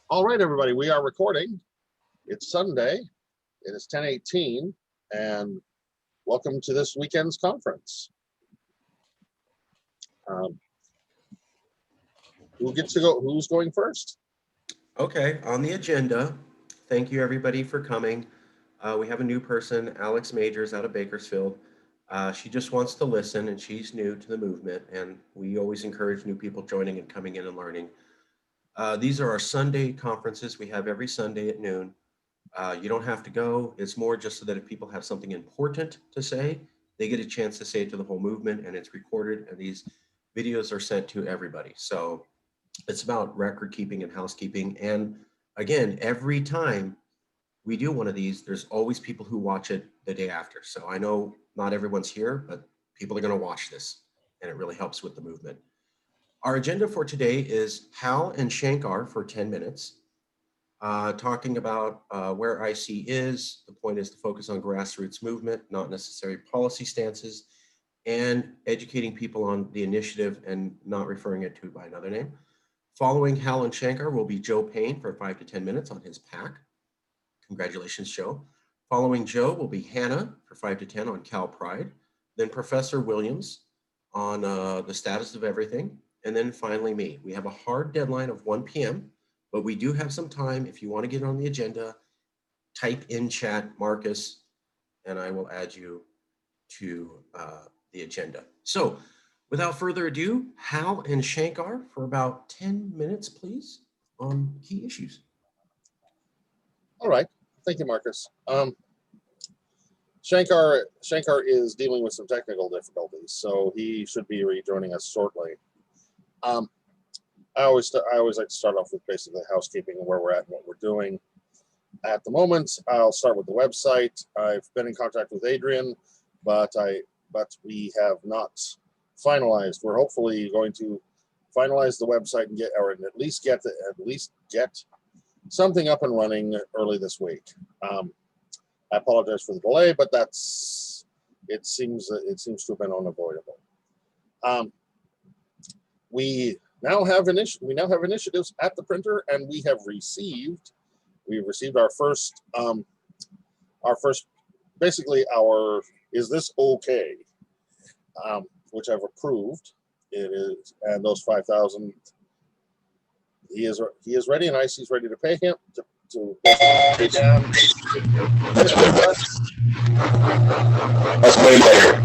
All right, everybody, we are recording. It's Sunday. It is 10:18, and welcome to this weekend's conference. Who gets to go? Who's going first? Okay, on the agenda, thank you everybody for coming. We have a new person, Alex Majors out of Bakersfield. She just wants to listen and she's new to the movement, and we always encourage new people joining and coming in and learning. These are our Sunday conferences we have every Sunday at noon. You don't have to go. It's more just so that if people have something important to say, they get a chance to say it to the whole movement, and it's recorded, and these videos are sent to everybody. So it's about record keeping and housekeeping. And again, every time we do one of these, there's always people who watch it the day after. So I know not everyone's here, but people are going to watch this, and it really helps with the movement. Our agenda for today is Hal and Shankar for 10 minutes, talking about where IC is. The point is to focus on grassroots movement, not necessary policy stances, and educating people on the initiative and not referring it to by another name. Following Hal and Shankar will be Joe Payne for 5 to 10 minutes on his PAC. Congratulations, Joe. Following Joe will be Hannah for 5 to 10 on Cal Pride. Then Professor Williams on the status of everything. And then finally me. We have a hard deadline of 1 p.m., but we do have some time. If you want to get on the agenda, type in chat Marcus, and I will add you to the agenda. So without further ado, Hal and Shankar for about 10 minutes, please, on key issues. All right. Thank you, Marcus. Shankar is dealing with some technical difficulties, so he should be rejoining us shortly. I always like to start off with basically housekeeping and where we're at and what we're doing. At the moment, I'll start with the website. I've been in contact with Adrian, but we have not finalized. We're hopefully going to finalize the website and at least get something up and running early this week. I apologize for the delay, but it seems to have been unavoidable. We now have initiatives at the printer, and we've received our first basically our "is this okay?" Which I've approved. It is, and those 5,000. He is ready, and IC's ready to pay him to pay down. That's way better.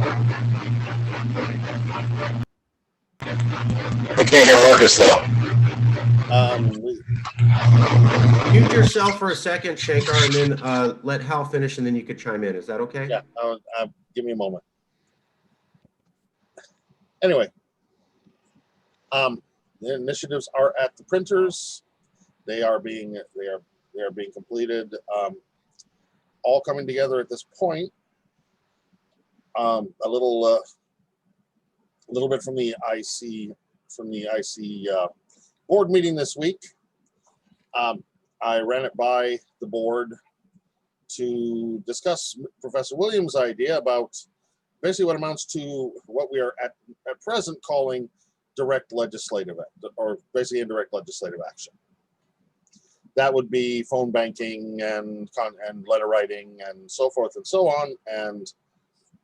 I can't hear Marcus though. Mute yourself for a second, Shankar, and then let Hal finish, and then you could chime in. Is that okay? Yeah. Give me a moment. Anyway, the initiatives are at the printers. They are being completed. All coming together at this point. A little bit from the IC board meeting this week. I ran it by the board to discuss Professor Williams' idea about basically what amounts to what we are at present calling direct legislative, or basically indirect legislative action. That would be phone banking and letter writing and so forth and so on. And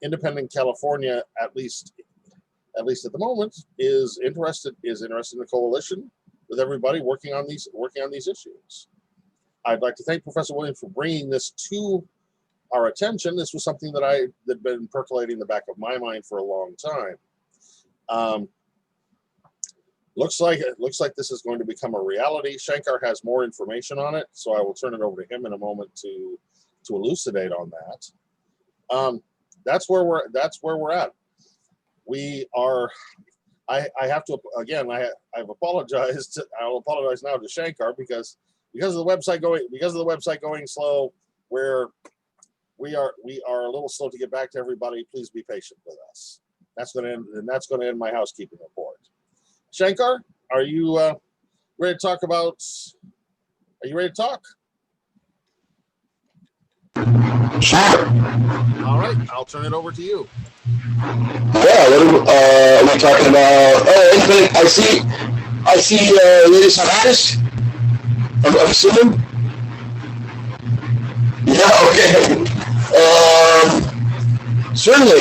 Independent California, at least at the moment, is interested in the coalition with everybody working on these issues. I'd like to thank Professor Williams for bringing this to our attention. This was something that had been percolating in the back of my mind for a long time. Looks like this is going to become a reality. Shankar has more information on it, so I will turn it over to him in a moment to elucidate on that. That's where we're at. We are. I've apologized. I'll apologize now to Shankar because of the website going slow. We are a little slow to get back to everybody. Please be patient with us. That's going to end my housekeeping report. Shankar, are you ready to talk about? Are you ready to talk? Sure. All right, I'll turn it over to you. Yeah, what are we talking about? Oh, I see latest on artists. I'm assuming. Yeah. Okay. Certainly.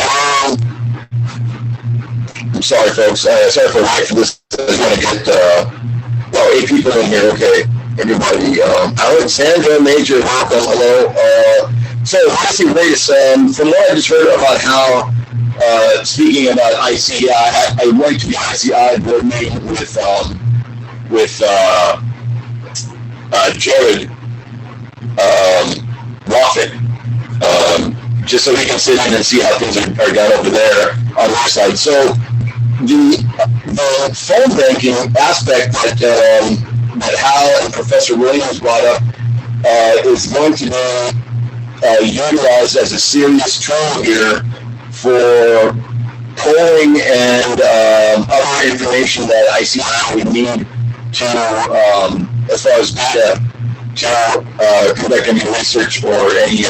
I'm sorry, folks. Sorry for waiting for this. I just want to get 8 people in here. Okay, everybody. Alexandra Major, welcome. Hello. So, IC Race. From what I just heard about how, speaking about ICI, I went to the ICI board meeting with Jared Wofford, just so we can sit in and see how things are done over there on our side. So the phone banking aspect that Hal and Professor Williams brought up is going to be utilized as a serious tool here for polling and other information that ICI would need to, as far as data, to conduct any research or any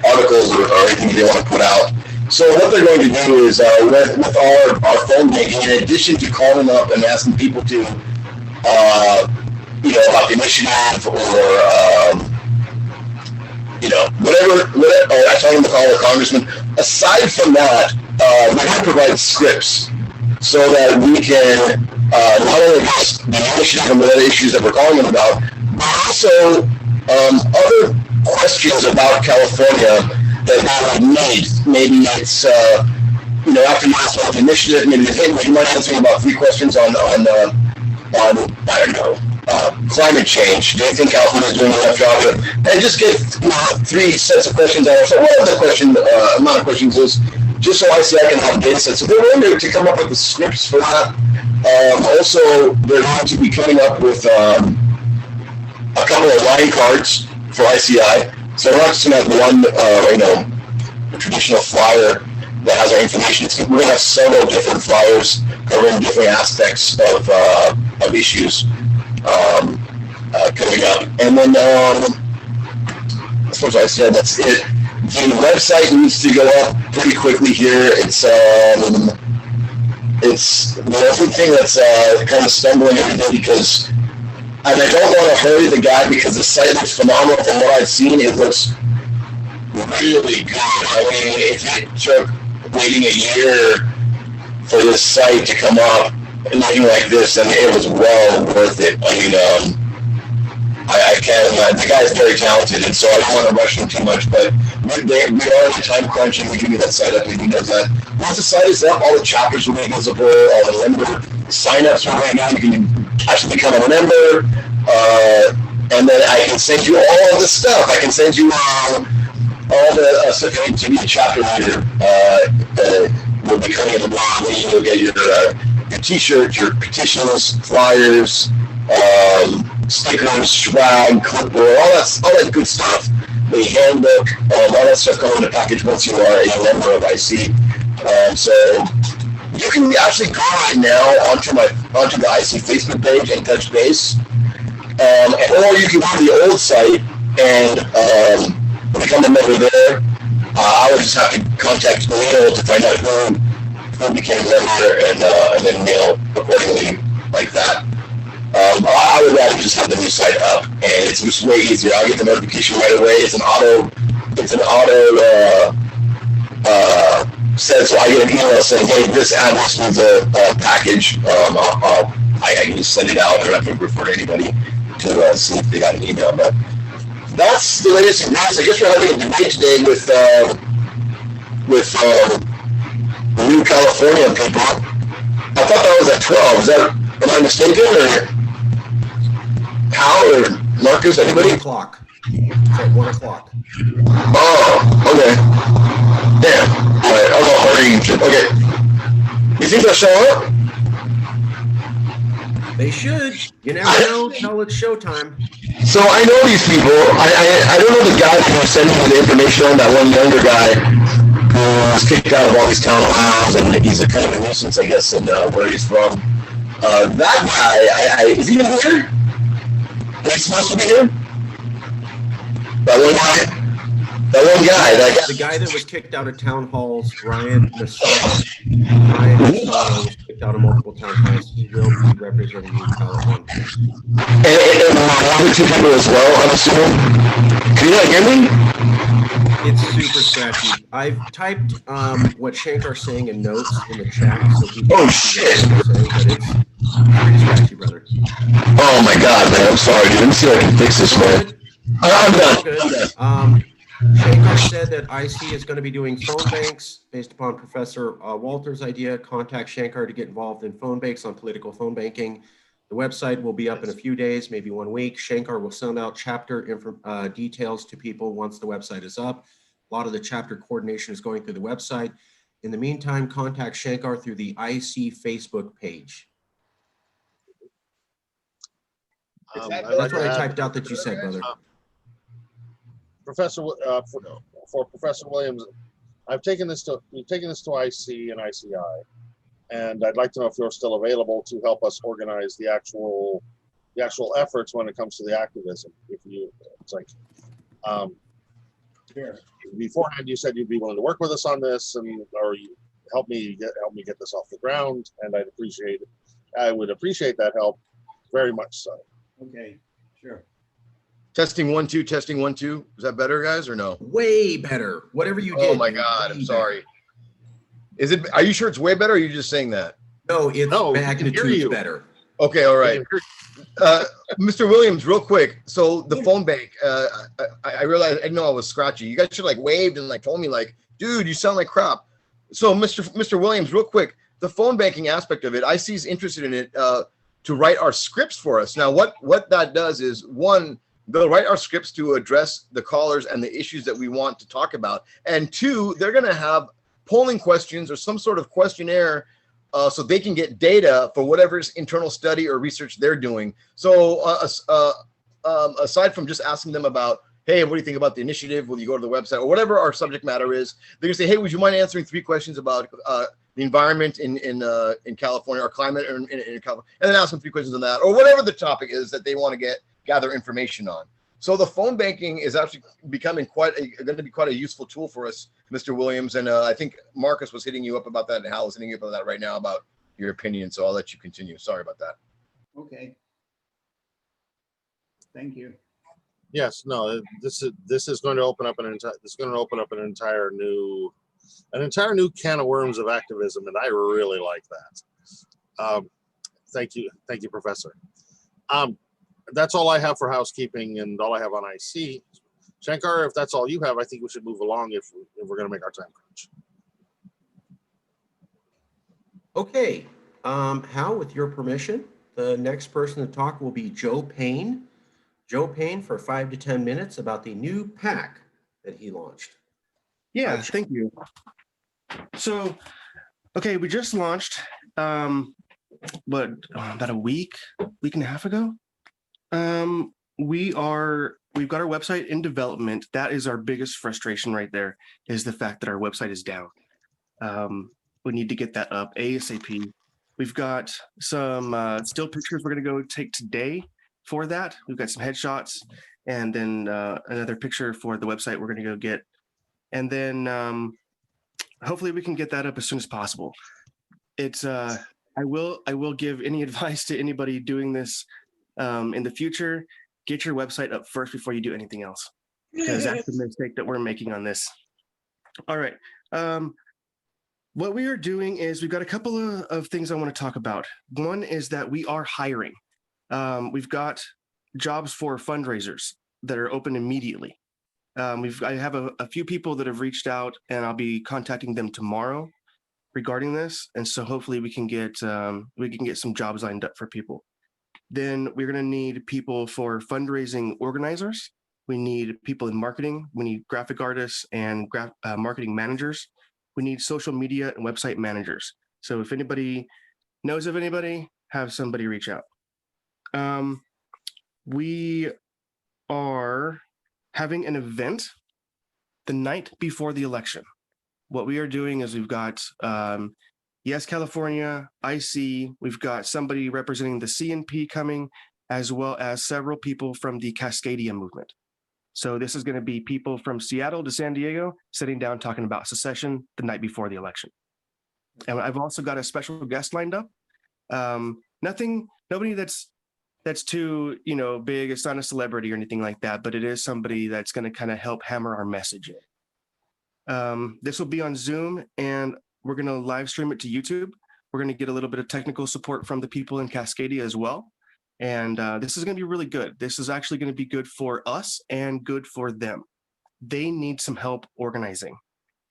articles or anything they want to put out. So what they're going to do is with our phone banking, in addition to calling up and asking people to about the initiative or whatever I told them to call a congressman. Aside from that, we're going to provide scripts so that we can not only address the initiative and the other issues that we're calling them about, but also other questions about California that we would need. Maybe it's after you ask about the initiative, maybe you might answer about 3 questions on I don't know, climate change. Do you think California is doing enough job? And just get 3 sets of questions out. So whatever the question amount of questions is, just so I can have data sets. So they're willing to come up with the scripts for that. Also, they're going to be coming up with a couple of line cards for ICI. So we're not just going to have one, a traditional flyer that has our information. We're going to have several different flyers covering different aspects of issues coming up. And then, as far as I said, that's it. The website needs to go up pretty quickly here. It's the only thing that's kind of stumbling every day because, and I don't want to hurry the guy because the site looks phenomenal. From what I've seen, it looks really good. I mean, if it took waiting a year for this site to come up and looking like this, and it was well worth it. I mean, I can't. The guy's very talented, and so I don't want to rush him too much. But we are in the time crunch, and we can get that site up. And he knows that. Once the site is up, all the chapters will be visible. All the member signups will be now. You can actually become a member, and then I can send you all of the stuff. I can send you all the stuff you need to be a chapter leader. Will be coming in the blog. You'll get your T-shirts, your petitions, flyers, stickers, swag, clipboard, all that good stuff. The handbook, all that stuff comes in a package once you are a member of IC. So you can actually go right now onto the IC Facebook page and touch base, or you can go to the old site and become a member there. I would just have to contact Neil to find out who became a member and then accordingly like that. I would rather just have the new site up, and it's just way easier. I'll get the notification right away. It's an auto send, so I get an email saying, hey, this address needs a package. I can just send it out. I don't have to refer to anybody to see if they got an email. But that's the latest news. I guess we're having a debate today with the new California people. I thought that was at 12. Am I mistaken, or Hal or Marcus? Anybody? 1 o'clock. It's at 1 o'clock. Oh, okay. Damn. All right, I'll go hurry. Okay. You think they'll show up? They should. You never know until it's showtime. So I know these people. I don't know the guy who was sending me the information on, that one younger guy who was kicked out of all these town halls, and he's a kind of a nuisance, I guess, in where he's from. That guy, is he even here? Is he supposed to be here? That one guy? That one guy, that The guy that was kicked out of town halls, Ryan Nassau. Ryan Nassau was kicked out of multiple town halls. He will be representing Utah at one point. and other two people as well, I'm assuming. Can you not hear me? It's super scratchy. I've typed what Shankar's saying in notes in the chat, so people Oh, can see what shit. I'm saying, but it's pretty scratchy, brother. Oh my god, man, I'm sorry, dude. Let me see if I can fix this, man. I'm done. Good. Shankar said that IC is going to be doing phone banks based upon Professor Walter's idea. Contact Shankar to get involved in phone banks on political phone banking. The website will be up in a few days, maybe 1 week. Shankar will send out chapter details to people once the website is up. A lot of the chapter coordination is going through the website. In the meantime, contact Shankar through the IC Facebook page. That's what I typed out that you said, brother. Professor, for Professor Williams, we've taken this to IC and ICI, and I'd like to know if you're still available to help us organize the actual efforts when it comes to the activism. It's like, Sure. beforehand you said you'd be willing to work with us on this, or you help me get this off the ground, and I would appreciate that help very much so. Okay, sure. Testing 1 2, testing 1 2. Is that better, guys, or no? Way better. Whatever you did. Oh my dude, God, way I'm sorry. Is it? Are you sure it's way better? Or are you just saying that? No, it's No, we can hear magnitudes you. better. Okay, all right. Mr. Williams, real quick. So the phone bank, I realized I didn't know I was scratchy. You guys should like waved and like told me like, dude, you sound like crap. So Mr. Williams, real quick, the phone banking aspect of it, IC's interested in it to write our scripts for us. Now, what that does is, one, they'll write our scripts to address the callers and the issues that we want to talk about. And two, they're going to have polling questions or some sort of questionnaire so they can get data for whatever's internal study or research they're doing. So aside from just asking them about, hey, what do you think about the initiative? Will you go to the website or whatever our subject matter is? They're gonna say, hey, would you mind answering 3 questions about the environment in California or climate in California? And then ask them 3 questions on that or whatever the topic is that they want to gather information on. So the phone banking is actually becoming going to be quite a useful tool for us, Mr. Williams. And I think Marcus was hitting you up about that, and Hal is hitting you up about that right now about your opinion. So I'll let you continue. Sorry about that. Okay. Thank you. Yes, no, this is going to open up an entire new can of worms of activism, and I really like that. Thank you, Professor. That's all I have for housekeeping and all I have on IC. Shankar, if that's all you have, I think we should move along if we're going to make our time crunch. Okay, Hal, with your permission, the next person to talk will be Joe Payne. Joe Payne for 5 to 10 minutes about the new PAC that he launched. Yeah, thank you. So, okay, we just launched, about a week and a half ago. We've got our website in development. That is our biggest frustration right there, is the fact that our website is down. We need to get that up ASAP. We've got some still pictures we're going to go take today for that. We've got some headshots and then another picture for the website we're going to go get. And then hopefully we can get that up as soon as possible. It's I will give any advice to anybody doing this in the future. Get your website up first before you do anything else, because that's the mistake that we're making on this. All right. What we are doing is we've got a couple of things I want to talk about. One is that we are hiring. We've got jobs for fundraisers that are open immediately. I have a few people that have reached out, and I'll be contacting them tomorrow regarding this. And so hopefully we can get some jobs lined up for people. Then we're going to need people for fundraising organizers. We need people in marketing. We need graphic artists and marketing managers. We need social media and website managers. So if anybody knows of anybody, have somebody reach out. We are having an event the night before the election. What we are doing is we've got Yes California, IC, we've got somebody representing the CNP coming, as well as several people from the Cascadia movement. So this is going to be people from Seattle to San Diego sitting down talking about secession the night before the election. And I've also got a special guest lined up. Nobody that's too, big. It's not a celebrity or anything like that, but it is somebody that's going to kind of help hammer our message in. This will be on Zoom, and we're going to live stream it to YouTube. We're going to get a little bit of technical support from the people in Cascadia as well. And this is going to be really good. This is actually going to be good for us and good for them. They need some help organizing.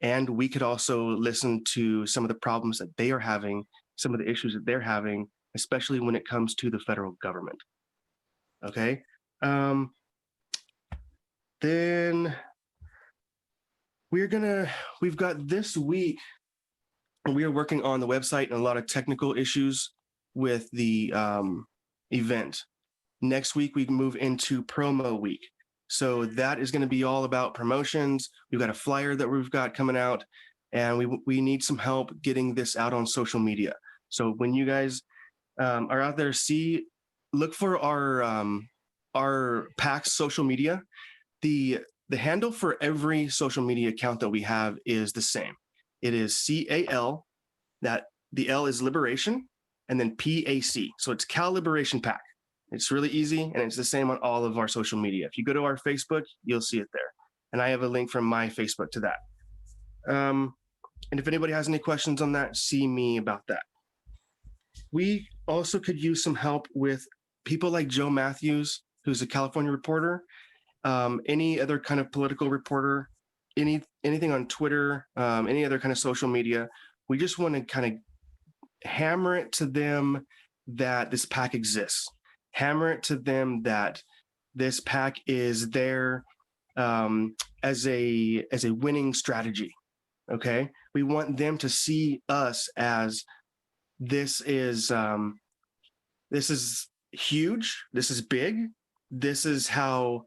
And we could also listen to some of the problems that they are having, some of the issues that they're having, especially when it comes to the federal government. Okay. Then we've got this week, and we are working on the website and a lot of technical issues with the event. Next week, we move into promo week. So that is going to be all about promotions. We've got a flyer that we've got coming out, and we need some help getting this out on social media. So when you guys are out there, look for our PAX social media. The handle for every social media account that we have is the same. It is CAL, that the L is liberation, and then PAC. So it's Cal Liberation PAC. It's really easy, and it's the same on all of our social media. If you go to our Facebook, you'll see it there. And I have a link from my Facebook to that. And if anybody has any questions on that, see me about that. We also could use some help with people like Joe Matthews, who's a California reporter, any other kind of political reporter, anything on Twitter, any other kind of social media. We just want to kind of hammer it to them that this PAC exists. Hammer it to them that this PAC is there as a winning strategy. Okay, we want them to see us as this is huge. This is big. This is how,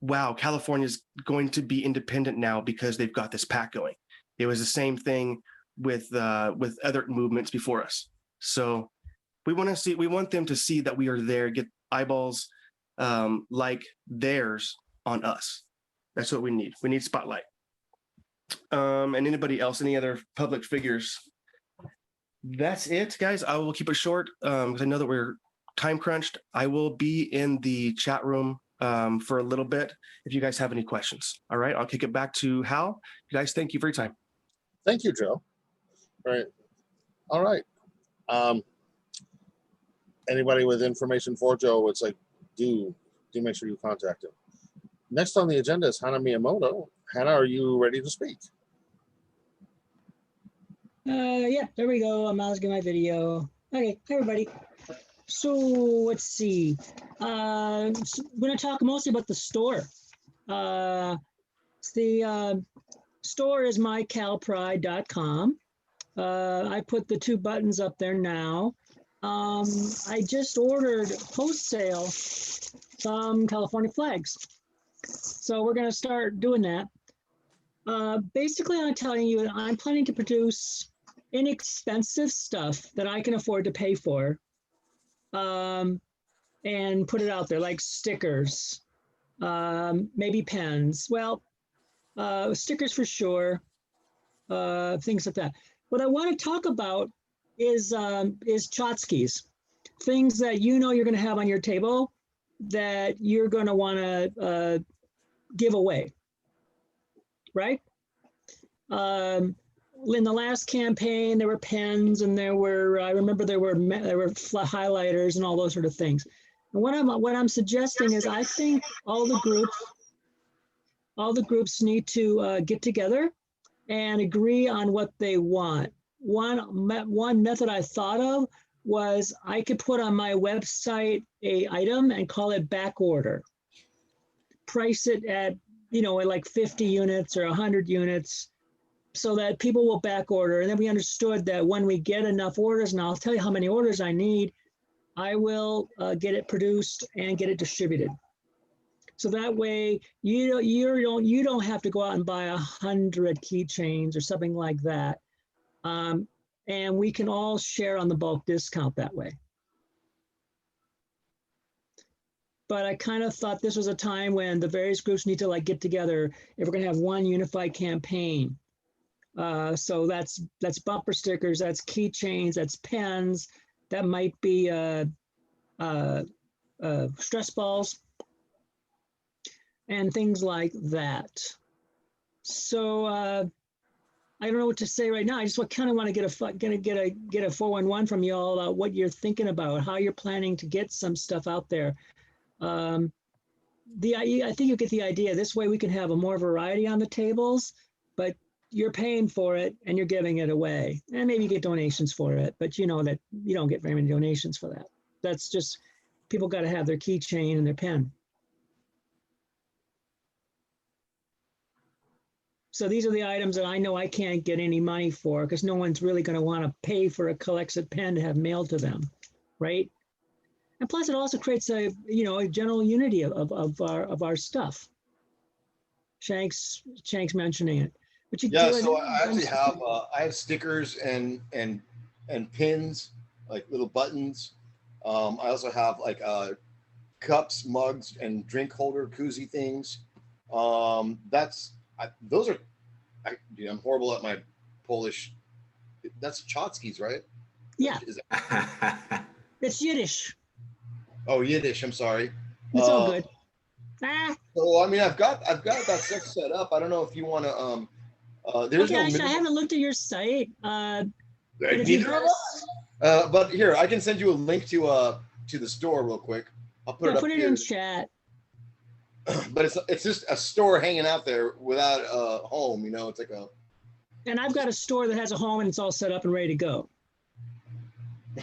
wow, California is going to be independent now because they've got this PAC going. It was the same thing with other movements before us. So we want them to see that we are there, get eyeballs like theirs on us. That's what we need. We need spotlight. And anybody else, any other public figures? That's it, guys. I will keep it short because I know that we're time crunched. I will be in the chat room for a little bit if you guys have any questions. All right, I'll kick it back to Hal. You guys, thank you for your time. Thank you, Joe. All right. Anybody with information for Joe, it's like, do make sure you contact him. Next on the agenda is Hannah Miyamoto. Hannah, are you ready to speak? Yeah, there we go. I'm asking my video. Okay, hi everybody. So let's see. I'm going to talk mostly about the store. The store is mycalpride.com. I put the 2 buttons up there now. I just ordered post sale some California flags. So we're going to start doing that. Basically, I'm telling you, I'm planning to produce inexpensive stuff that I can afford to pay for and put it out there, like stickers, maybe pens. Well, stickers for sure, things like that. What I want to talk about is tchotchkes, things that you're going to have on your table that you're going to want to give away, right? In the last campaign, there were pens, and I remember there were highlighters and all those sort of things. And what I'm suggesting is, I think all the groups need to get together and agree on what they want. One method I thought of was I could put on my website a item and call it back order. Price it at, like 50 units or 100 units so that people will back order. And then we understood that when we get enough orders, and I'll tell you how many orders I need, I will get it produced and get it distributed. So that way you don't have to go out and buy 100 keychains or something like that. And we can all share on the bulk discount that way. but I kind of thought this was a time when the various groups need to like get together if we're going to have one unified campaign. So that's bumper stickers, that's keychains, that's pens, that might be stress balls and things like that. So I don't know what to say right now. I just kind of want to get a 411 from you all about what you're thinking about, how you're planning to get some stuff out there. I think you get the idea. This way we can have a more variety on the tables, but you're paying for it and you're giving it away, and maybe you get donations for it, but you know that you don't get very many donations for that. That's just, people got to have their keychain and their pen. So these are the items that I know I can't get any money for because no one's really going to want to pay for a Colexit pen to have mailed to them, right? And plus, it also creates a a general unity of our stuff. Shank's mentioning it, but you Yeah, do it- so I actually have I have stickers and pins, like little buttons. I also have like cups, mugs, and drink holder koozie things. Those are. I'm horrible at my Polish. That's Chotskis, right? Yeah, Is it- it's Yiddish. oh, Yiddish. I'm sorry. It's all good. So I mean, I've got that stuff set up. I don't know if you want to. There's Okay, no. I minimum- haven't looked at your site. But if Neither you have I. But here, I can send you a link to the store real quick. I'll put it up put it here. in chat. But it's just a store hanging out there without a home. It's like a And I've got a store that has a home and it's all set up and ready to go.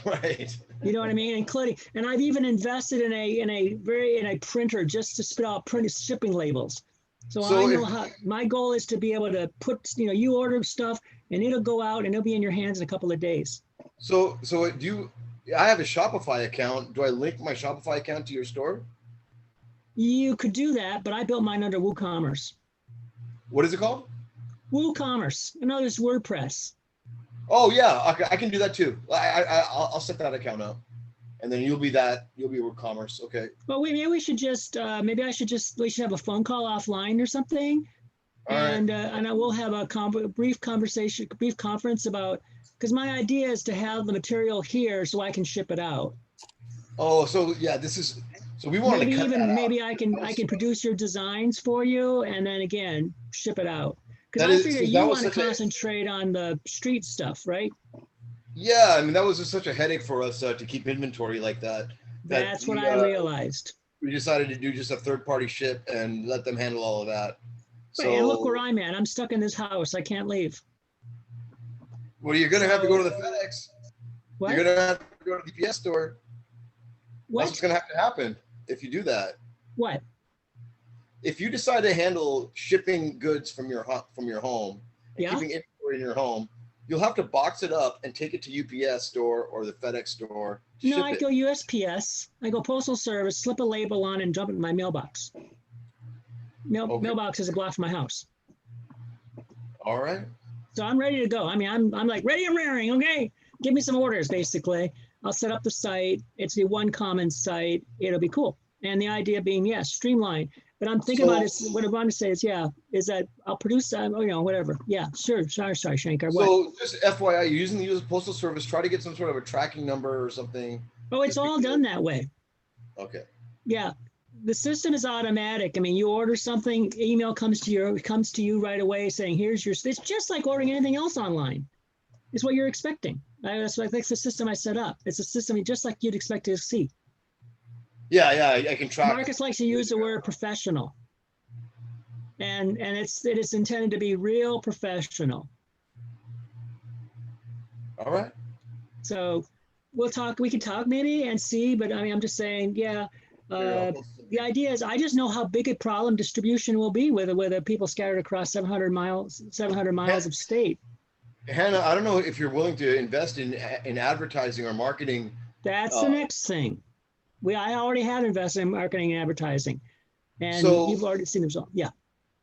right. You know what I mean? Including, and I've even invested in a printer just to spit out shipping labels. So I know how. My goal is to be able to put, you order stuff and it'll go out and it'll be in your hands in a couple of days. So I have a Shopify account. Do I link my Shopify account to your store? You could do that, but I built mine under WooCommerce. What is it called? WooCommerce. In other words, WordPress. Oh yeah, I can do that too. I'll set that account up, and then you'll be WooCommerce. Okay. Well, maybe we should just, we should have a phone call offline or something. All right. And I will have a brief conference about, because my idea is to have the material here so I can ship it out. Oh, so yeah, so we wanted to cut that out. Maybe I can produce your designs for you and then again ship it out. Because That I is- figure so you that was want to such a- concentrate on the street stuff, right? Yeah, I mean that was just such a headache for us to keep inventory like that. That's what we, I realized. We decided to do just a third-party ship and let them handle all of that. Right, and look where I'm at. I'm stuck in this house. I can't leave. Well, you're gonna have to go to the FedEx. What? You're gonna have to go to the UPS store. That's What? what's gonna have to happen if you do that. What? If you decide to handle shipping goods from your home, and Yeah. keeping inventory in your home, you'll have to box it up and take it to UPS store or the FedEx store. To No, ship I it. go USPS. I go Postal Service, slip a label on and dump it in my mailbox. Okay. Mailbox is a block from my house. All right. So I'm ready to go. I mean, I'm like ready and raring. Okay, give me some orders. Basically, I'll set up the site. It's the one common site. It'll be cool. And the idea being, yes, streamline. But I'm thinking about it. What I want to say is, is that I'll produce, whatever. Yeah, sure. Sorry, Shankar. What? So just FYI, you're using the US Postal Service. Try to get some sort of a tracking number or something. Oh, it's all done that way. Okay. Yeah, the system is automatic. I mean, you order something, email comes to you right away saying, "Here's your." It's just like ordering anything else online. It's what you're expecting. That's the system I set up. It's a system just like you'd expect to see. Yeah, I can track. Marcus likes to use the word professional, and it is intended to be real professional. All right. So we'll talk. We can talk maybe and see. But I mean, I'm just saying, yeah. The idea is, I just know how big a problem distribution will be with people scattered across 700 miles of state. Hannah, I don't know if you're willing to invest in advertising or marketing. That's the next thing. I already have invested in marketing and advertising, and So- you've already seen the result. Yeah.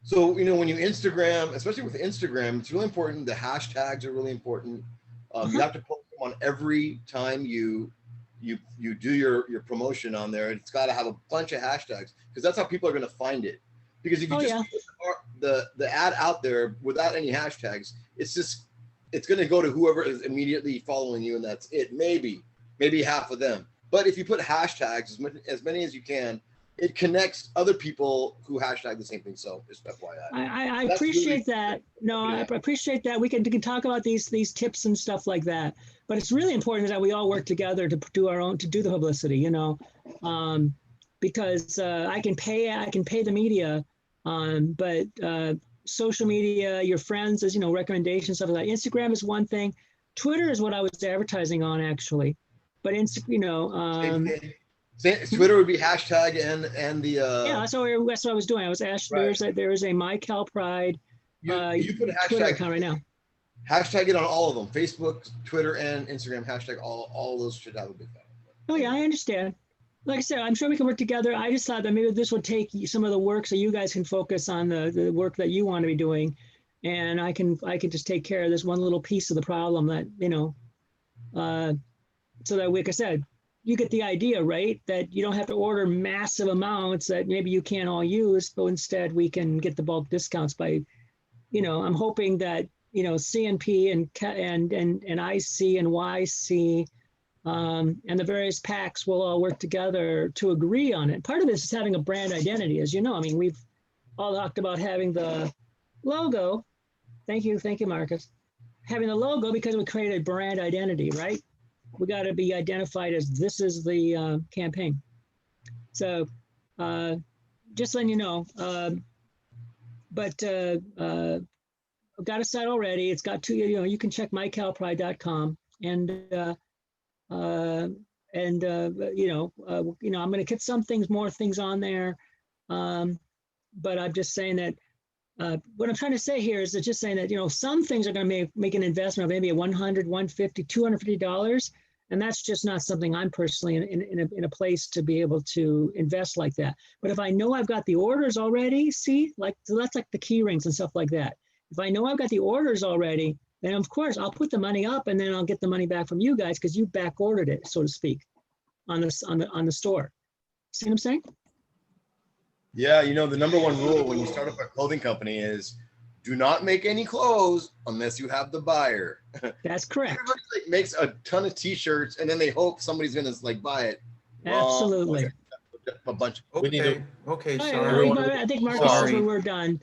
So, when you Instagram, especially with Instagram, it's really important. The hashtags are really important. You have to post them on every time you you do your promotion on there. It's got to have a bunch of hashtags because that's how people are going to find it. Because if you Oh, just yeah. put the ad out there without any hashtags, it's going to go to whoever is immediately following you, and that's it. Maybe half of them. But if you put hashtags, as many as you can, it connects other people who hashtag the same thing. So just FYI. I That's appreciate really- that. No, I Yeah. appreciate that. We can talk about these tips and stuff like that. But it's really important that we all work together to do the publicity, you know, because I can pay the media, but social media, your friends, as you know, recommendations, stuff like that. Instagram is one thing. Twitter is what I was advertising on actually, but Twitter would be hashtag and the yeah, that's what I was doing. I was Right. there's a My Cal Pride you put Twitter hashtag account right now. hashtag it on all of them: Facebook, Twitter, and Instagram. Hashtag all of those should have a big thing. Oh yeah, I understand. Like I said, I'm sure we can work together. I just thought that maybe this would take some of the work so you guys can focus on the work that you want to be doing, and I can just take care of this one little piece of the problem that so that, like I said, you get the idea, right? That you don't have to order massive amounts that maybe you can't all use, but instead we can get the bulk discounts by, I'm hoping that, CNP and IC and YC and the various packs will all work together to agree on it. Part of this is having a brand identity, as you know. I mean, we've all talked about having the logo. Thank you, Marcus. Having the logo because we created brand identity, right? We got to be identified as this is the campaign. So just letting you know, but I've got a site already. It's got two, you can check mycalpride.com and I'm going to get more things on there. But I'm just saying that what I'm trying to say here is that just saying that, some things are going to make an investment of maybe $100, $150, $250. And that's just not something I'm personally in a place to be able to invest like that. But if I know I've got the orders already, so that's like the key rings and stuff like that. If I know I've got the orders already, then of course I'll put the money up and then I'll get the money back from you guys because you back ordered it, so to speak, on the store. See what I'm saying? Yeah, the number one rule when you start up a clothing company is do not make any clothes unless you have the buyer. That's correct. Everybody makes a ton of t-shirts and then they hope somebody's gonna buy it. Absolutely. A bunch. We need to- Okay, All right, sorry. I think Marcus says Sorry. we're done.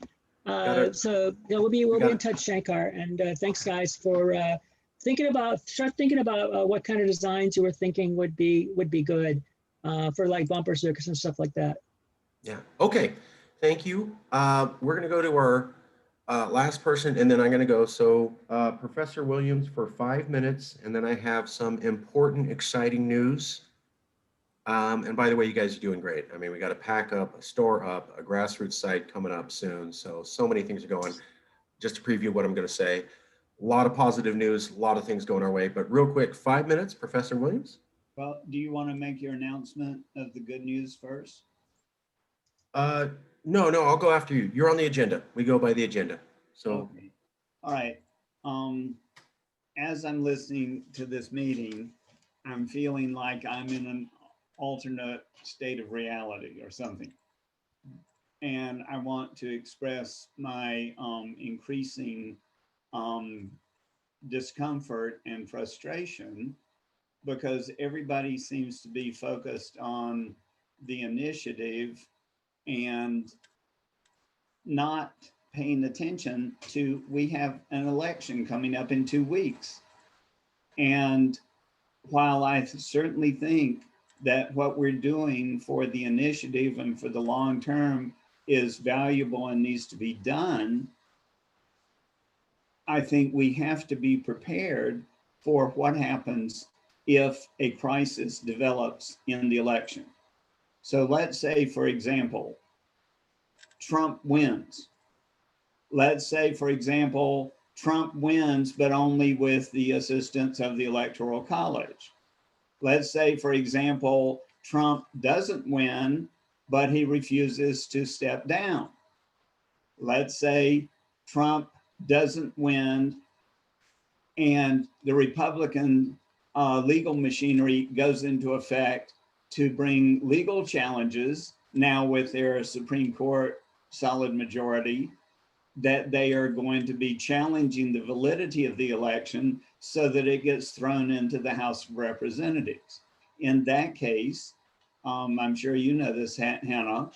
So we'll be in touch, Shankar. And thanks, guys, for start thinking about what kind of designs you were thinking would be good for like bumper stickers and stuff like that. Yeah. Okay. Thank you. We're going to go to our last person, and then I'm going to go. So Professor Williams for 5 minutes, and then I have some important, exciting news. And by the way, you guys are doing great. I mean, we got a pack up, a store up, a grassroots site coming up soon. So many things are going. Just to preview what I'm going to say, a lot of positive news, a lot of things going our way. But real quick, 5 minutes, Professor Williams. Well, do you want to make your announcement of the good news first? No, I'll go after you. You're on the agenda. We go by the agenda. So, Okay. All right. As I'm listening to this meeting, I'm feeling like I'm in an alternate state of reality or something. And I want to express my increasing discomfort and frustration because everybody seems to be focused on the initiative and not paying attention to, we have an election coming up in 2 weeks. And while I certainly think that what we're doing for the initiative and for the long term is valuable and needs to be done, I think we have to be prepared for what happens if a crisis develops in the election. So let's say, for example, Trump wins. Let's say, for example, Trump wins, but only with the assistance of the Electoral College. Let's say, for example, Trump doesn't win, but he refuses to step down. Let's say Trump doesn't win and the Republican legal machinery goes into effect to bring legal challenges, now with their Supreme Court solid majority, that they are going to be challenging the validity of the election so that it gets thrown into the House of Representatives. In that case, I'm sure you know this, Hannah,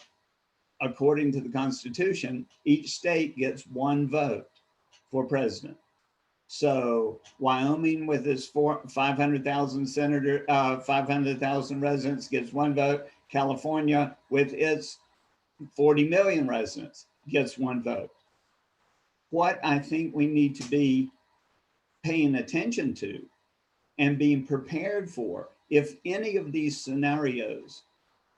according to the Constitution, each state gets one vote for president. So Wyoming with its 500,000 senator, 500,000 residents gets one vote. California with its 40 million residents gets one vote. What I think we need to be paying attention to and being prepared for, if any of these scenarios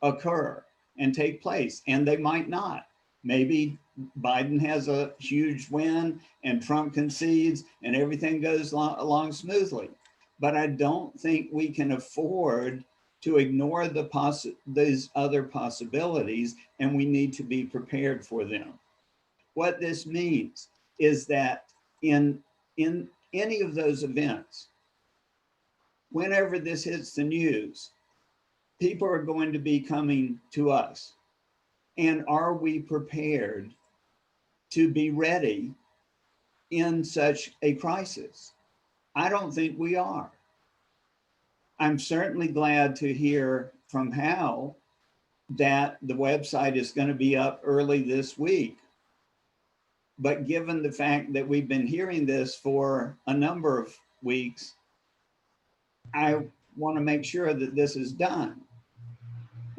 occur and take place, and they might not. Maybe Biden has a huge win and Trump concedes and everything goes along smoothly. But I don't think we can afford to ignore these other possibilities, and we need to be prepared for them. What this means is that in any of those events, whenever this hits the news, people are going to be coming to us. And are we prepared to be ready in such a crisis? I don't think we are. I'm certainly glad to hear from Hal that the website is going to be up early this week. But given the fact that we've been hearing this for a number of weeks, I want to make sure that this is done.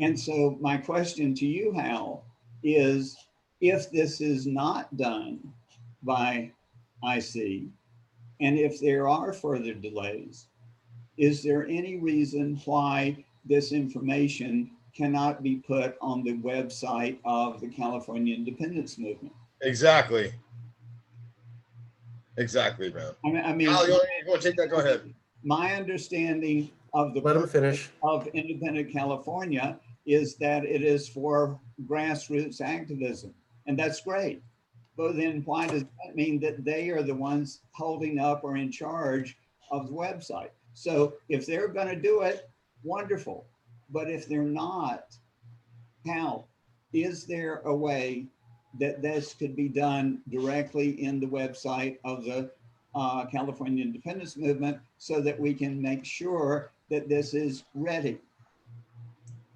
And so my question to you, Hal, is if this is not done by IC, and if there are further delays, is there any reason why this information cannot be put on the website of the California Independence Movement? Exactly. Exactly, man. I mean, Al, you want to take that? Go ahead. My understanding of the Let him finish. of Independent California is that it is for grassroots activism, and that's great. But then why does that mean that they are the ones holding up or in charge of the website? So if they're going to do it, wonderful. But if they're not, how? Is there a way that this could be done directly in the website of the California Independence Movement so that we can make sure that this is ready?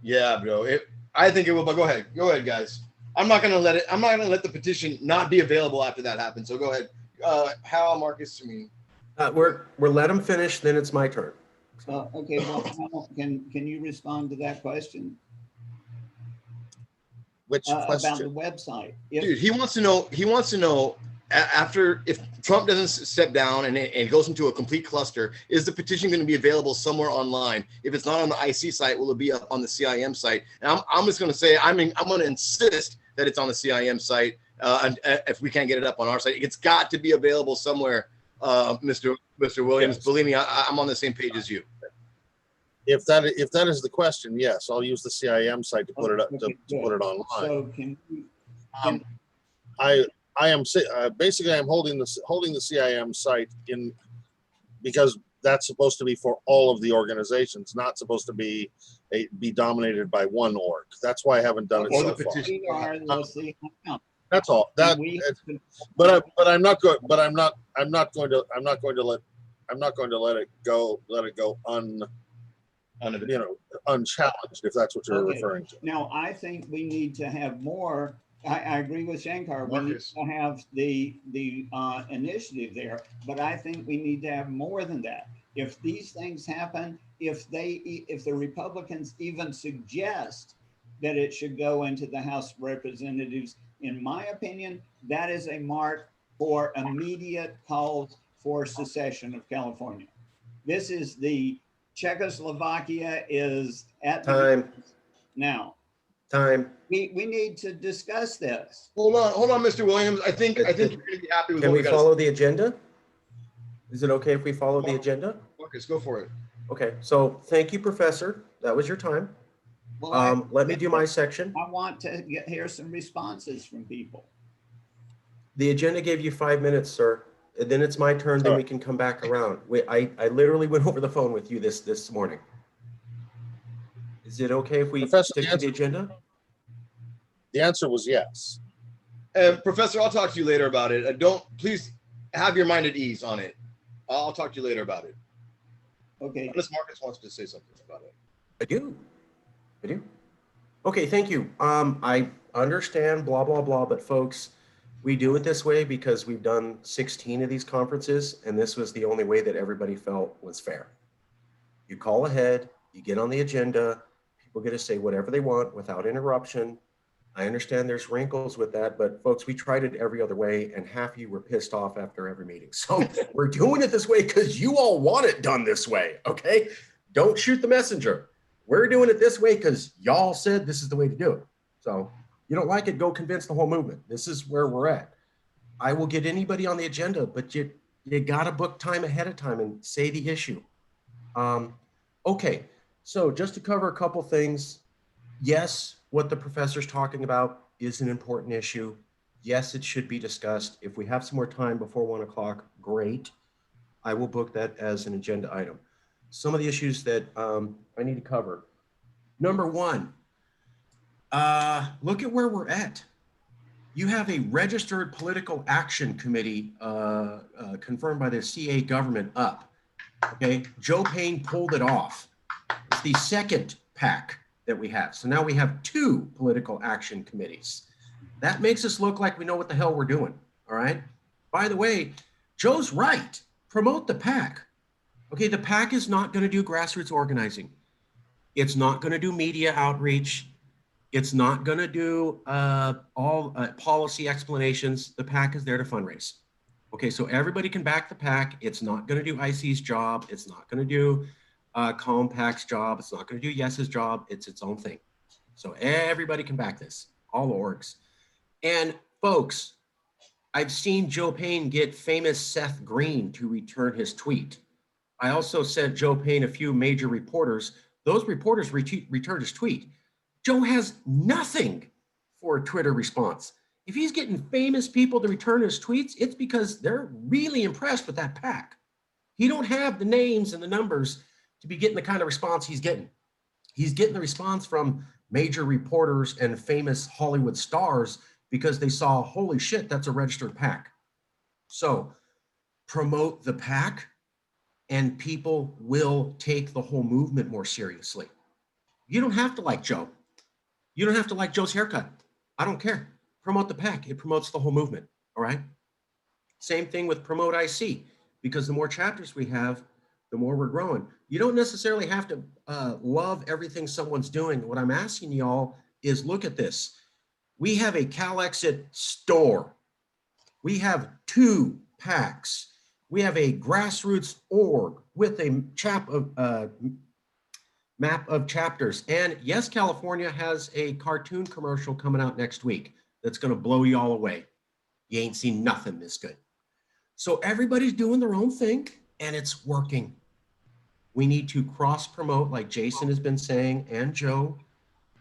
Yeah, bro. I think it will, but go ahead, guys. I'm not gonna let the petition not be available after that happens. So go ahead. Hal, Marcus, I mean. We're let him finish, then it's my turn. Okay, well, Hal, can you respond to that question? Which About the question? website? Dude, he wants to know after, if Trump doesn't step down and it goes into a complete cluster, is the petition going to be available somewhere online? If it's not on the IC site, will it be up on the CIM site? And I'm just going to say, I'm going to insist that it's on the CIM site. And if we can't get it up on our site, it's got to be available somewhere. Mr. Williams, Yes. Believe me, I'm on the same page as you. If that is the question, yes, I'll use the CIM site to put it up, to put it online. So can I am basically I'm holding the CIM site in because that's supposed to be for all of the organizations, not supposed to be dominated by one org. That's why I haven't done it Or so the far. petition. we are the CIM. That's all. That, but I'm not going. But I'm not going to let it go unchallenged, if that's what you're Okay. referring to. Now, I think we need to have more. I agree with Shankar. We need Marcus. to have the initiative there, but I think we need to have more than that. If these things happen, if the Republicans even suggest that it should go into the House of Representatives, in my opinion, that is a mark for immediate calls for secession of California. This is the Czechoslovakia is at the Time. now. Time. We need to discuss this. Hold on, Mr. Williams. I think you're going to be happy with Can what we we got. follow the agenda? Is it okay if we follow the agenda? Marcus, go for it. Okay, so thank you, Professor. That was your time. Well, Let me do my section. I want to hear some responses from people. The agenda gave you 5 minutes, sir. Then it's my turn, then All we can come back around. I literally went over the phone with you this morning. Is it okay if we Professor, stick to the agenda? The answer was yes. And Professor, I'll talk to you later about it. Please have your mind at ease on it. I'll talk to you later about it. Okay, Unless Marcus wants to say something about it. I do. Okay, thank you. I understand, blah, blah, blah, but folks, we do it this way because we've done 16 of these conferences, and this was the only way that everybody felt was fair. You call ahead, you get on the agenda, people get to say whatever they want without interruption. I understand there's wrinkles with that, but folks, we tried it every other way, and half of you were pissed off after every meeting. So we're doing it this way because you all want it done this way, okay? Don't shoot the messenger. We're doing it this way because y'all said this is the way to do it. So you don't like it, go convince the whole movement. This is where we're at. I will get anybody on the agenda, but you gotta book time ahead of time and say the issue. Okay, so just to cover a couple things. Yes, what the professor's talking about is an important issue. Yes, it should be discussed. If we have some more time before 1 o'clock, great. I will book that as an agenda item. Some of the issues that I need to cover. Number one, look at where we're at. You have a registered political action committee confirmed by the CA government up. Okay, Joe Payne pulled it off. It's the second PAC that we have. So now we have 2 political action committees. That makes us look like we know what the hell we're doing. All right. By the way, Joe's right. Promote the PAC. Okay, the PAC is not going to do grassroots organizing. It's not going to do media outreach. It's not going to do all policy explanations. The PAC is there to fundraise. Okay, so everybody can back the PAC. It's not going to do IC's job. It's not going to do Compact's job. It's not going to do Yes's job. It's its own thing. So everybody can back this, all orgs. And folks, I've seen Joe Payne get famous Seth Green to return his tweet. I also sent Joe Payne a few major reporters. Those reporters returned his tweet. Joe has nothing for a Twitter response. If he's getting famous people to return his tweets, it's because they're really impressed with that PAC. He don't have the names and the numbers to be getting the kind of response he's getting. He's getting the response from major reporters and famous Hollywood stars because they saw, holy shit, that's a registered PAC. So promote the PAC and people will take the whole movement more seriously. You don't have to like Joe. You don't have to like Joe's haircut. I don't care. Promote the PAC. It promotes the whole movement. All right. Same thing with Promote IC, because the more chapters we have, the more we're growing. You don't necessarily have to love everything someone's doing. What I'm asking y'all is look at this. We have a CalExit store. We have 2 PACs. We have a grassroots org with a map of chapters. And yes, California has a cartoon commercial coming out next week that's going to blow you all away. You ain't seen nothing this good. So everybody's doing their own thing and it's working. We need to cross promote, like Jason has been saying, and Joe,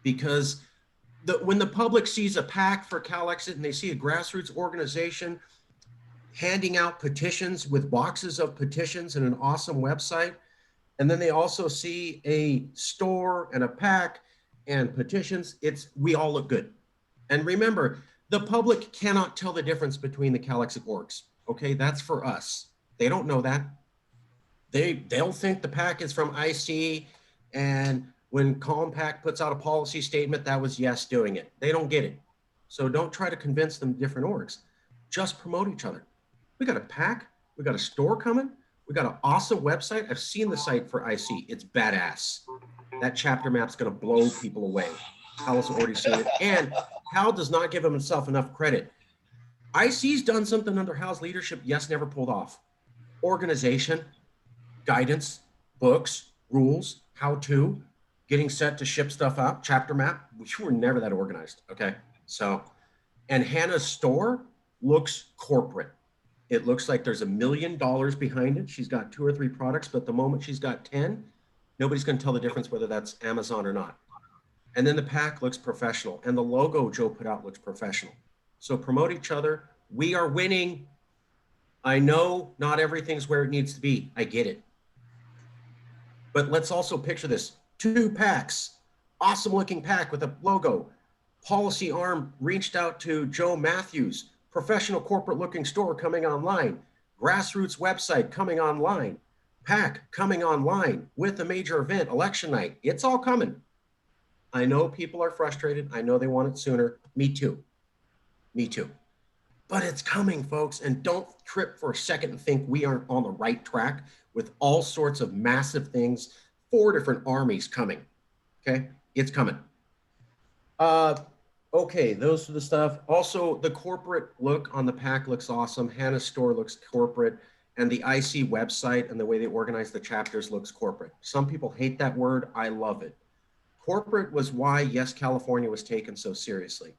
because when the public sees a PAC for CalExit and they see a grassroots organization handing out petitions with boxes of petitions and an awesome website, and then they also see a store and a PAC and petitions, we all look good. And remember, the public cannot tell the difference between the CalExit orgs. Okay, that's for us. They don't know that. They'll think the PAC is from IC, and when Compact puts out a policy statement, that was Yes doing it. They don't get it. So don't try to convince them different orgs. Just promote each other. We got a PAC, we got a store coming, we got an awesome website. I've seen the site for IC. It's badass. That chapter map's gonna blow people away. Hal has already seen it, and Hal does not give himself enough credit. IC's done something under Hal's leadership Yes never pulled off. Organization, guidance, books, rules, how to, getting set to ship stuff out, chapter map. We were never that organized, okay? So, and Hannah's store looks corporate. It looks like there's $1 million behind it. She's got 2 or 3 products, but the moment she's got 10, nobody's gonna tell the difference whether that's Amazon or not. And then the PAC looks professional, and the logo Joe put out looks professional. So promote each other. We are winning. I know not everything's where it needs to be. I get it. But let's also picture this. 2 packs, awesome looking pack with a logo. Policy arm reached out to Joe Matthews, professional corporate looking store coming online. Grassroots website coming online. Pack coming online with a major event, election night. It's all coming. I know people are frustrated. I know they want it sooner. Me too. Me too. But it's coming, folks. And don't trip for a second and think we aren't on the right track with all sorts of massive things. 4 different armies coming. Okay, it's coming. Okay, those are the stuff. Also, the corporate look on the pack looks awesome. Hannah's store looks corporate, and the IC website and the way they organize the chapters looks corporate. Some people hate that word. I love it. Corporate was why Yes California was taken so seriously.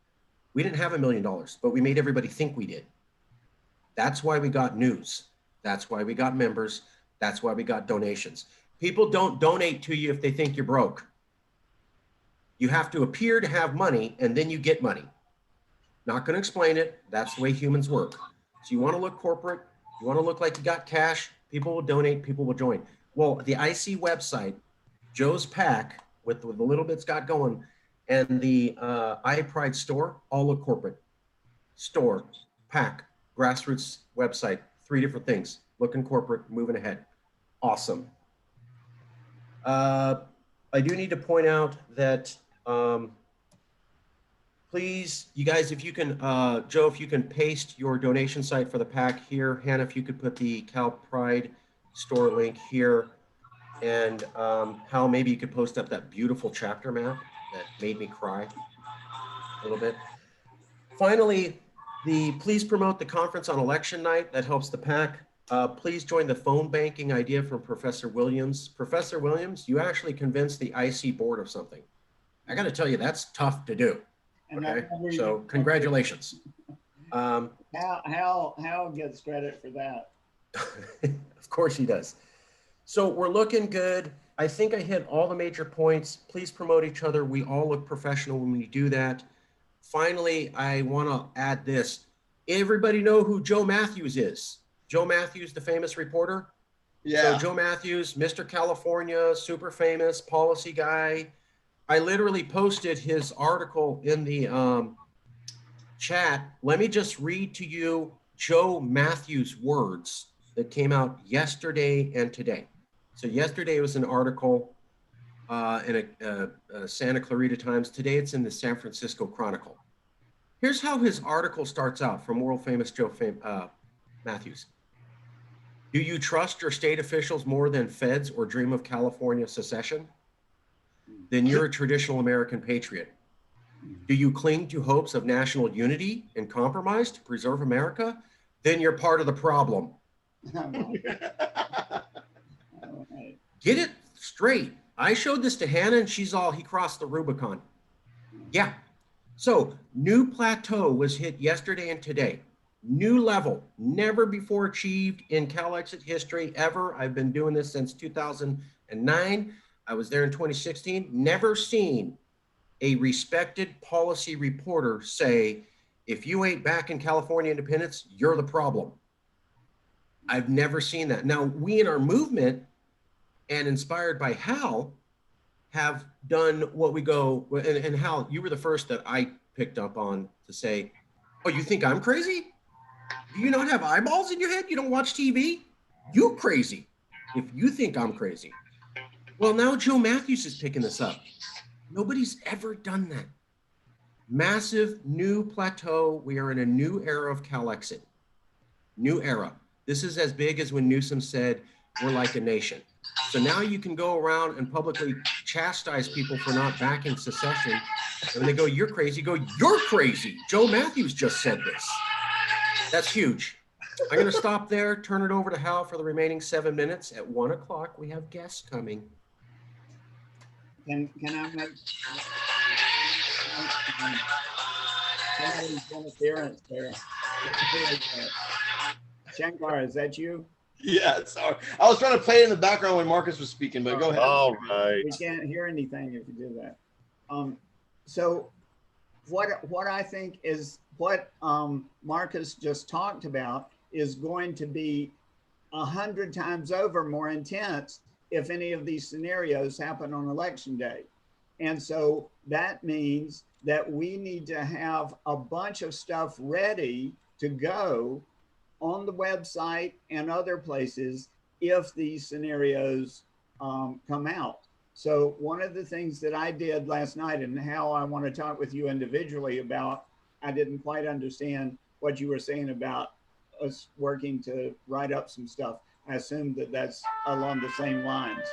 We didn't have $1 million, but we made everybody think we did. That's why we got news. That's why we got members. That's why we got donations. People don't donate to you if they think you're broke. You have to appear to have money, and then you get money. Not going to explain it. That's the way humans work. So you want to look corporate. You want to look like you got cash. People will donate. People will join. Well, the IC website, Joe's Pack, with the little bits got going, and the iPride store all look corporate. Store, pack, grassroots website, 3 different things. Looking corporate, moving ahead. Awesome. I do need to point out that please, you guys, if you can, Joe, if you can paste your donation site for the pack here. Hannah, if you could put the Cal Pride store link here. And Hal, maybe you could post up that beautiful chapter map that made me cry a little bit. Finally, please promote the conference on election night. That helps the pack. Please join the phone banking idea from Professor Williams. Professor Williams, you actually convinced the IC board of something. I got to tell you, that's tough to do. Okay, so congratulations. Hal gets credit for that. Of course he does. So we're looking good. I think I hit all the major points. Please promote each other. We all look professional when we do that. Finally, I want to add this. Everybody know who Joe Matthews is. Joe Matthews, the famous reporter. Yeah. So Joe Matthews, Mr. California, super famous policy guy. I literally posted his article in the chat. Let me just read to you Joe Matthews' words that came out yesterday and today. So yesterday was an article in a Santa Clarita Times. Today it's in the San Francisco Chronicle. Here's how his article starts out from world famous Joe Matthews. Do you trust your state officials more than feds or dream of California secession? Then you're a traditional American patriot. Do you cling to hopes of national unity and compromise to preserve America? Then you're part of the problem. Get it straight. I showed this to Hannah and she's all, he crossed the Rubicon. Yeah. So new plateau was hit yesterday and today. New level, never before achieved in CalExit history ever. I've been doing this since 2009. I was there in 2016. Never seen a respected policy reporter say, if you ain't back in California independence, you're the problem. I've never seen that. Now, we in our movement and inspired by Hal have done what we go, and Hal, you were the first that I picked up on to say, oh, you think I'm crazy? Do you not have eyeballs in your head? You don't watch TV? You crazy if you think I'm crazy. Well, now Joe Matthews is picking this up. Nobody's ever done that. Massive new plateau. We are in a new era of CalExit. New era. This is as big as when Newsom said, we're like a nation. So now you can go around and publicly chastise people for not backing secession. And when they go, you're crazy, go, you're crazy. Joe Matthews just said this. That's huge. I'm going to stop there, turn it over to Hal for the remaining 7 minutes. At 1 o'clock, we have guests coming. Can I make somebody's interference there? Shankar, is that you? Yeah, sorry. I was trying to play it in the background when Marcus was speaking, but go ahead. All right. We can't hear anything if you do that. So what I think is what Marcus just talked about is going to be 100 times over more intense if any of these scenarios happen on election day. And so that means that we need to have a bunch of stuff ready to go on the website and other places if these scenarios come out. So one of the things that I did last night, and how I want to talk with you individually about, I didn't quite understand what you were saying about us working to write up some stuff. I assume that that's along the same lines.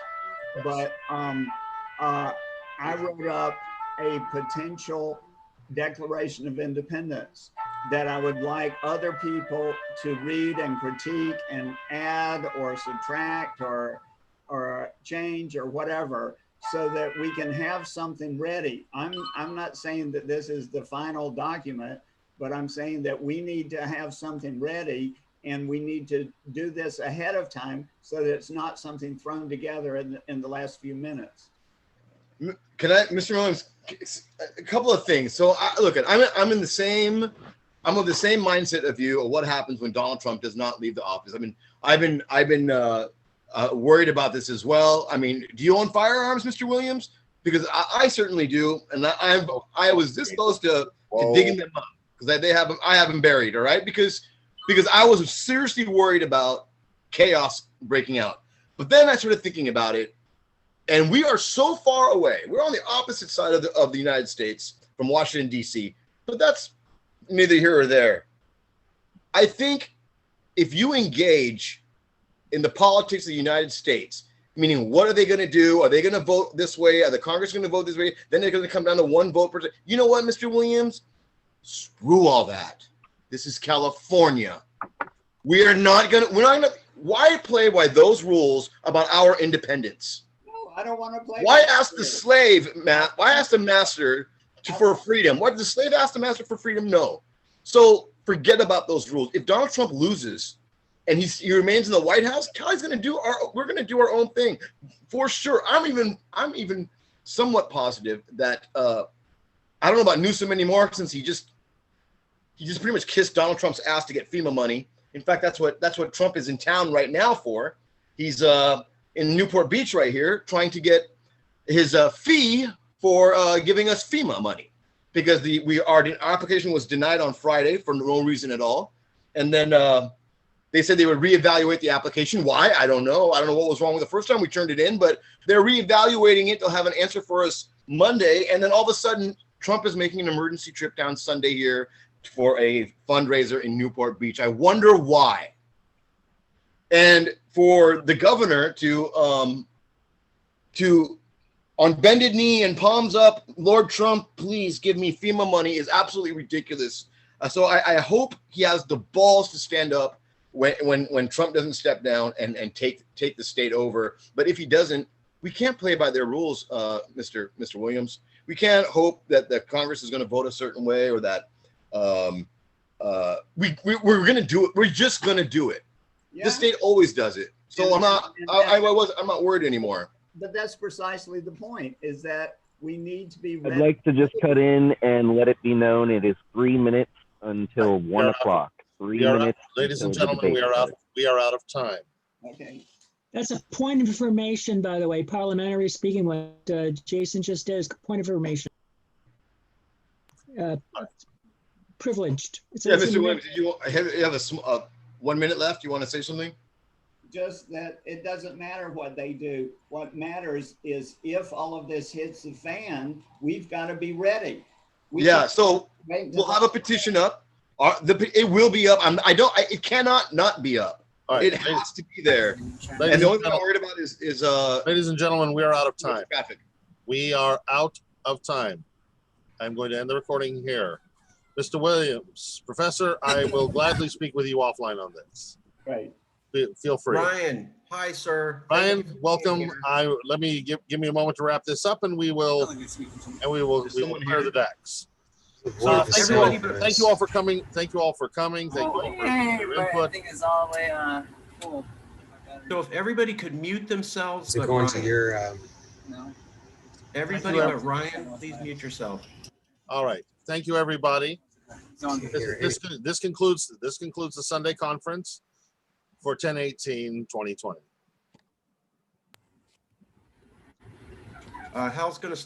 But I wrote up a potential Declaration of Independence that I would like other people to read and critique and add or subtract or change or whatever, so that we can have something ready. I'm not saying that this is the final document, but I'm saying that we need to have something ready, and we need to do this ahead of time so that it's not something thrown together in the last few minutes. Can I, Mr. Williams, a couple of things. So look, I'm of the same mindset of you of what happens when Donald Trump does not leave the office. I mean, I've been worried about this as well. I mean, do you own firearms, Mr. Williams? Because I certainly do, and I was this close to digging them up because I have them buried. All right, because I was seriously worried about chaos breaking out. But then I started thinking about it. And we are so far away. We're on the opposite side of the United States from Washington, D.C., but that's neither here or there. I think if you engage in the politics of the United States, meaning what are they going to do? Are they going to vote this way? Are the Congress going to vote this way? Then they're going to come down to one vote per. You know what, Mr. Williams? Screw all that. This is California. We're not going to. Why play by those rules about our independence? I don't want to play. Why ask the slave, Matt? Why ask the master for freedom? Why did the slave ask the master for freedom? No. So forget about those rules. If Donald Trump loses and he remains in the White House, Cali's going to do we're going to do our own thing for sure. I'm even somewhat positive that I don't know about Newsom anymore, since he just pretty much kissed Donald Trump's ass to get FEMA money. In fact, that's what Trump is in town right now for. He's in Newport Beach right here, trying to get his fee for giving us FEMA money, because our application was denied on Friday for no reason at all, and then they said they would reevaluate the application. Why? I don't know. I don't know what was wrong with the first time we turned it in, but they're reevaluating it. They'll have an answer for us Monday, and then all of a sudden, Trump is making an emergency trip down Sunday here for a fundraiser in Newport Beach. I wonder why. And for the governor to on bended knee and palms up, Lord Trump, please give me FEMA money, is absolutely ridiculous. So I hope he has the balls to stand up when Trump doesn't step down and take the state over. But if he doesn't, we can't play by their rules, Mr. Williams. We can't hope that the Congress is going to vote a certain way, or that we're going to do it. We're just going to do it. Yeah. The state always does it. So I'm not worried anymore. But that's precisely the point, is that we need to be I'd ready. like to just cut in and let it be known it is 3 minutes until 1 o'clock. 3 minutes. Ladies and until the gentlemen, we are out of time. Okay. That's a point of information, by the way, parliamentary speaking, what Jason just did is point of information. Privileged. Yeah, Mr. Williams, did you have a 1 minute left? You want to say something? Just that it doesn't matter what they do. What matters is if all of this hits the fan, we've got to be ready. So we'll have a petition up. It will be up. It cannot not be up. All right, It has to be there. ladies And the only and thing I'm worried about is ladies and gentlemen, we are out of time. traffic. We are out of time. I'm going to end the recording here. Mr. Williams, Professor, I will gladly speak with you offline on this. Right. Feel free. Ryan, hi, sir. Ryan, Thank you for being welcome. here. Let me give me a moment to wrap this up, and we will clear the decks. Thank you all for coming. Thank you all for coming. Thank you all for your input. Cool. So if everybody could mute themselves, Is it but going to Ryan. your, No. Everybody but Ryan, please mute yourself. All right. Thank you, everybody. This concludes the Sunday conference for 10/18/2020. Hal's going to